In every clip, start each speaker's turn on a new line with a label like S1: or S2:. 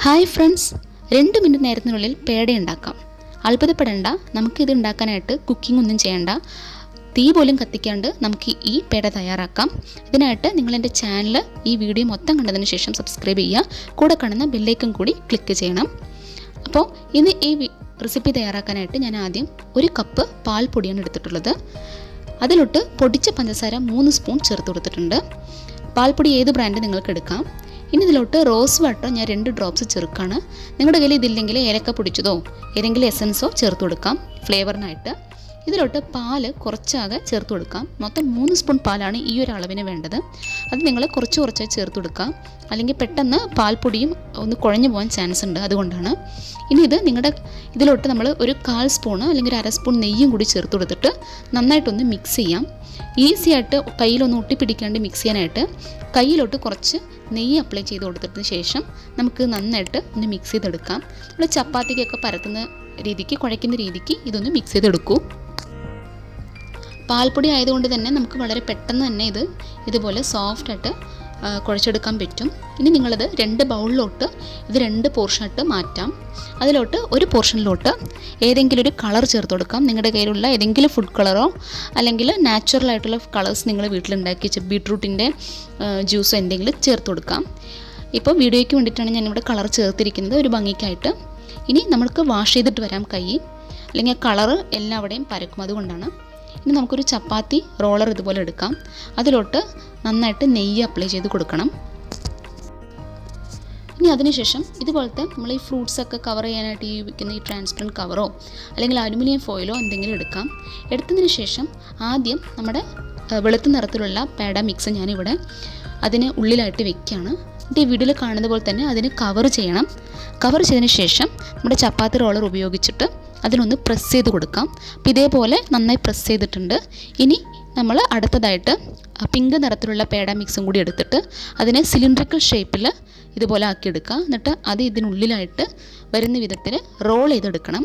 S1: Hi friends, 2 minute നേരത്തിനുള്ളിൽ peda ഉണ്ടാക്കാം. അത്ഭുതപ്പെടേണ്ട, നമുക്കിത് ഉണ്ടാക്കാനായിട്ട് കുക്കിംഗ് ഒന്നും ചെയ്യേണ്ട. തീ പോലും കത്തിക്കാണ്ട് നമുക്ക് ഈ പേട തയ്യാറാക്കാം. ഇതിനായിട്ട് നിങ്ങൾ എൻ്റെ ചാനൽ ഈ വീഡിയോ മൊത്തം കണ്ടതിന് ശേഷം സബ്സ്ക്രൈബ് ചെയ്യുക. കൂടെ കാണുന്ന ബെല്ലൈക്കൺ കൂടി ക്ലിക്ക് ചെയ്യണം. അപ്പോൾ ഇന്ന് ഈ റെസിപ്പി തയ്യാറാക്കാനായിട്ട് ഞാൻ ആദ്യം 1 കപ്പ് പാൽപ്പൊടിയാണ് എടുത്തിട്ടുള്ളത്. അതിലോട്ട് പൊടിച്ച പഞ്ചസാര 3 സ്പൂൺ ചേർത്ത് കൊടുത്തിട്ടുണ്ട്. പാൽപ്പൊടി ഏത് ബ്രാൻഡ് നിങ്ങൾക്ക് എടുക്കാം. ഇനി ഇതിലോട്ട് റോസ് വാട്ടർ ഞാൻ 2 ഡ്രോപ്സ് ചേർക്കാണ്. നിങ്ങളുടെ കയ്യിൽ ഇതില്ലെങ്കിൽ ഏലക്ക പൊടിച്ചതോ ഏതെങ്കിലും എസൻസോ ചേർത്ത് കൊടുക്കാം ഫ്ലേവറിനായിട്ട്. ഇതിലോട്ട് പാല് കുറച്ചാകെ ചേർത്ത് കൊടുക്കാം. മൊത്തം 3 സ്പൂൺ പാലാണ് ഈ ഒരു അളവിന് വേണ്ടത്. അത് നിങ്ങൾ കുറച്ച് ചേർത്ത് കൊടുക്കാം, അല്ലെങ്കിൽ പെട്ടെന്ന് പാൽപ്പൊടിയും ഒന്ന് കുഴഞ്ഞു പോകാൻ ചാൻസ് ഉണ്ട്, അതുകൊണ്ടാണ്. ഇനി ഇതിലോട്ട് നമ്മൾ ഒരു 1/4 സ്പൂണ് അല്ലെങ്കിൽ 1/2 സ്പൂൺ നെയ്യും കൂടി ചേർത്ത് കൊടുത്തിട്ട് നന്നായിട്ടൊന്ന് മിക്സ് ചെയ്യാം. ഈസി ആയിട്ട് കയ്യിലൊന്ന് ഒട്ടിപ്പിടിക്കാണ്ട് മിക്സ് ചെയ്യാനായിട്ട് കയ്യിലോട്ട് കുറച്ച് നെയ്യ് അപ്ലൈ ചെയ്ത് കൊടുത്തതിന് ശേഷം നമുക്ക് നന്നായിട്ട് ഒന്ന് മിക്സ് ചെയ്തെടുക്കാം. നമ്മൾ ചപ്പാത്തിക്കൊക്കെ പരത്തുന്ന രീതിക്ക്, കുഴയ്ക്കുന്ന രീതിക്ക് ഇതൊന്ന് മിക്സ് ചെയ്തെടുക്കൂ. പാൽപ്പൊടി ആയതുകൊണ്ട് തന്നെ നമുക്ക് വളരെ പെട്ടെന്ന് തന്നെ ഇതുപോലെ സോഫ്റ്റായിട്ട് കുഴച്ചെടുക്കാൻ പറ്റും. ഇനി നിങ്ങളത് 2 ബൗളിലോട്ട് ഇത് 2 പോർഷനായിട്ട് മാറ്റാം. അതിലോട്ട് ഒരു പോർഷനിലോട്ട് ഏതെങ്കിലും ഒരു കളർ ചേർത്ത് കൊടുക്കാം. നിങ്ങളുടെ കയ്യിലുള്ള ഏതെങ്കിലും ഫുഡ് കളറോ അല്ലെങ്കിൽ നാച്ചുറൽ ആയിട്ടുള്ള കളേഴ്സ് നിങ്ങൾ വീട്ടിലുണ്ടാക്കി വെച്ച ബീട്രൂട്ടിൻ്റെ ജ്യൂസോ എന്തെങ്കിലും ചേർത്ത് കൊടുക്കാം. ഇപ്പോൾ വീഡിയോയ്ക്ക് വേണ്ടിയിട്ടാണ് ഞാനിവിടെ കളർ ചേർത്തിരിക്കുന്നത്, ഒരു ഭംഗിക്കായിട്ട്. ഇനി നമുക്ക് വാഷ് ചെയ്തിട്ട് വരാം കൈ, അല്ലെങ്കിൽ ആ കളറ് എല്ലാവിടെയും പരക്കും, അതുകൊണ്ടാണ്. ഇനി നമുക്കൊരു ചപ്പാത്തി റോളർ ഇതുപോലെ എടുക്കാം. അതിലോട്ട് നന്നായിട്ട് നെയ്യ് അപ്ലൈ ചെയ്ത് കൊടുക്കണം. ഇനി അതിനുശേഷം ഇതുപോലത്തെ നമ്മൾ ഈ ഫ്രൂട്ട്സൊക്കെ കവർ ചെയ്യാനായിട്ട് ഉപയോഗിക്കുന്ന ഈ ട്രാൻസ്പെറൻറ്റ് കവറോ അല്ലെങ്കിൽ അലുമിനിയം ഫോയിലോ എന്തെങ്കിലും എടുക്കാം. എടുത്തതിന് ശേഷം ആദ്യം നമ്മുടെ വെളുത്ത നിറത്തിലുള്ള പേട മിക്സ് ഞാനിവിടെ അതിന് ഉള്ളിലായിട്ട് വെക്കുകയാണ്. എന്നിട്ട് ഈ വീഡിയോയിൽ കാണുന്ന പോലെ തന്നെ അതിന് കവർ ചെയ്യണം. കവർ ചെയ്തതിന് ശേഷം നമ്മുടെ ചപ്പാത്തി റോളർ ഉപയോഗിച്ചിട്ട് അതിനൊന്ന് പ്രസ് ചെയ്ത് കൊടുക്കാം. അപ്പോൾ ഇതേപോലെ നന്നായി പ്രസ് ചെയ്തിട്ടുണ്ട്. ഇനി നമ്മൾ അടുത്തതായിട്ട് പിങ്ക് നിറത്തിലുള്ള പേട മിക്സും കൂടി എടുത്തിട്ട് അതിനെ സിലിണ്ടറിക്കൽ ഷേപ്പിൽ ഇതുപോലെ ആക്കിയെടുക്കുക. എന്നിട്ട് അത് ഇതിനുള്ളിലായിട്ട് വരുന്ന വിധത്തിൽ റോൾ ചെയ്തെടുക്കണം.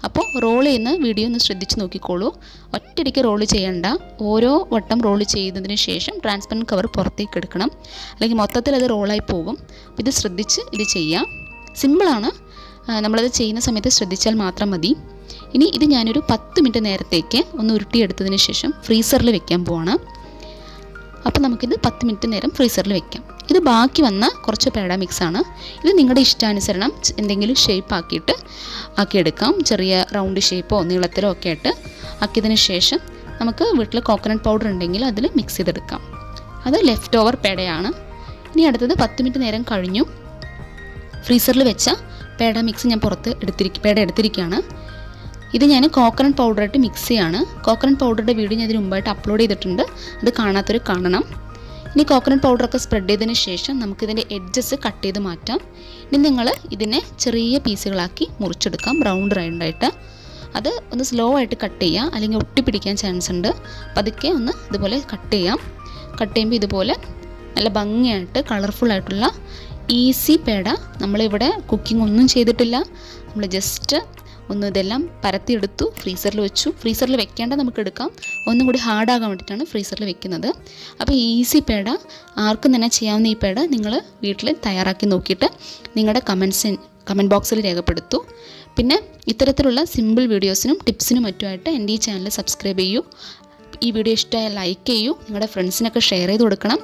S1: അപ്പോൾ റോൾ ചെയ്യുന്ന വീഡിയോ ഒന്ന് ശ്രദ്ധിച്ച് നോക്കിക്കോളൂ. ഒറ്റയടിക്ക് റോൾ ചെയ്യേണ്ട, ഓരോ വട്ടം റോൾ ചെയ്തതിന് ശേഷം ട്രാൻസ്പെറൻറ്റ് കവർ പുറത്തേക്ക് എടുക്കണം, അല്ലെങ്കിൽ മൊത്തത്തിൽ അത് റോളായി പോകും. അപ്പോൾ ഇത് ശ്രദ്ധിച്ച് ഇത് ചെയ്യാം. സിമ്പിളാണ്, നമ്മളത് ചെയ്യുന്ന സമയത്ത് ശ്രദ്ധിച്ചാൽ മാത്രം മതി. ഇനി ഇത് ഞാനൊരു 10 മിനിറ്റ് നേരത്തേക്ക് ഒന്ന് ഉരുട്ടിയെടുത്തതിന് ശേഷം ഫ്രീസറിൽ വെക്കാൻ പോവാണ്. അപ്പോൾ നമുക്കിത് 10 മിനിറ്റ് നേരം ഫ്രീസറിൽ വെക്കാം. ഇത് ബാക്കി വന്ന കുറച്ച് പേട മിക്സാണ്. ഇത് നിങ്ങളുടെ ഇഷ്ടാനുസരണം എന്തെങ്കിലും ഷേപ്പ് ആക്കിയെടുക്കാം. ചെറിയ റൗണ്ട് ഷേപ്പോ നീളത്തിലോ ഒക്കെ ആയിട്ട് ആക്കിയതിന് ശേഷം നമുക്ക് വീട്ടിൽ കോക്കനട്ട് പൗഡർ ഉണ്ടെങ്കിൽ അതിൽ മിക്സ് ചെയ്തെടുക്കാം. അത് ലെഫ്റ്റ് ഓവർ പേടയാണ്. ഇനി അടുത്തത് 10 മിനിറ്റ് നേരം കഴിഞ്ഞു. ഫ്രീസറിൽ വെച്ച പേട മിക്സ് ഞാൻ പേട എടുത്തിരിക്കുകയാണ്. ഇത് ഞാൻ കോക്കനട്ട് പൗഡറായിട്ട് മിക്സ് ചെയ്യാണ്. കോക്കനട്ട് പൗഡറുടെ വീഡിയോ ഞാൻ ഇതിന് മുമ്പായിട്ട് അപ്ലോഡ് ചെയ്തിട്ടുണ്ട്, അത് കാണാത്തവർ കാണണം. ഇനി കോക്കനട്ട് പൗഡറൊക്കെ സ്പ്രെഡ് ചെയ്തതിന് ശേഷം നമുക്കിതിൻ്റെ എഡ്ജസ് കട്ട് ചെയ്ത് മാറ്റാം. ഇനി നിങ്ങൾ ഇതിനെ ചെറിയ പീസുകളാക്കി മുറിച്ചെടുക്കാം, റൗണ്ടായിട്ട്. അത് ഒന്ന് സ്ലോ ആയിട്ട് കട്ട് ചെയ്യുക, അല്ലെങ്കിൽ ഒട്ടിപ്പിടിക്കാൻ ചാൻസ് ഉണ്ട്. പതുക്കെ ഒന്ന് ഇതുപോലെ കട്ട് ചെയ്യാം. കട്ട് ചെയ്യുമ്പോൾ ഇതുപോലെ നല്ല ഭംഗിയായിട്ട് കളർഫുള്ളായിട്ടുള്ള ഈസി പേട. നമ്മളിവിടെ കുക്കിംഗ് ഒന്നും ചെയ്തിട്ടില്ല, നമ്മൾ ജസ്റ്റ് ഒന്ന് ഇതെല്ലാം പരത്തിയെടുത്തു, ഫ്രീസറിൽ വെച്ചു. ഫ്രീസറിൽ വെക്കേണ്ട നമുക്ക് എടുക്കാം, ഒന്നും കൂടി ഹാർഡാകാൻ വേണ്ടിയിട്ടാണ് ഫ്രീസറിൽ വെക്കുന്നത്. അപ്പോൾ ഈസി പേട, ആർക്കും തന്നെ ചെയ്യാവുന്ന ഈ പേട നിങ്ങൾ വീട്ടിൽ തയ്യാറാക്കി നോക്കിയിട്ട് നിങ്ങളുടെ കമൻറ്റ് ബോക്സിൽ രേഖപ്പെടുത്തൂ. പിന്നെ ഇത്തരത്തിലുള്ള സിമ്പിൾ വീഡിയോസിനും ടിപ്സിനും മറ്റുമായിട്ട് എൻ്റെ ഈ ചാനൽ സബ്സ്ക്രൈബ് ചെയ്യൂ. ഈ വീഡിയോ ഇഷ്ടമായാൽ ലൈക്ക് ചെയ്യൂ, നിങ്ങളുടെ ഫ്രണ്ട്സിനൊക്കെ ഷെയർ ചെയ്ത് കൊടുക്കണം.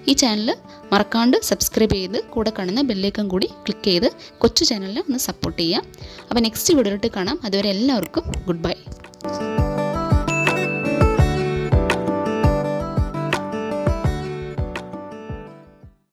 S1: ഈ ചാനൽ മറക്കാണ്ട് സബ്സ്ക്രൈബ് ചെയ്ത് കൂടെ കാണുന്ന ബെല്ലൈക്കൺ കൂടി ക്ലിക്ക് ചെയ്ത് കൊച്ചു ചാനലിനെ ഒന്ന് സപ്പോർട്ട് ചെയ്യുക. അപ്പോൾ നെക്സ്റ്റ് വീഡിയോയിലോട്ട് കാണാം. അതുവരെ എല്ലാവർക്കും ഗുഡ് ബൈ.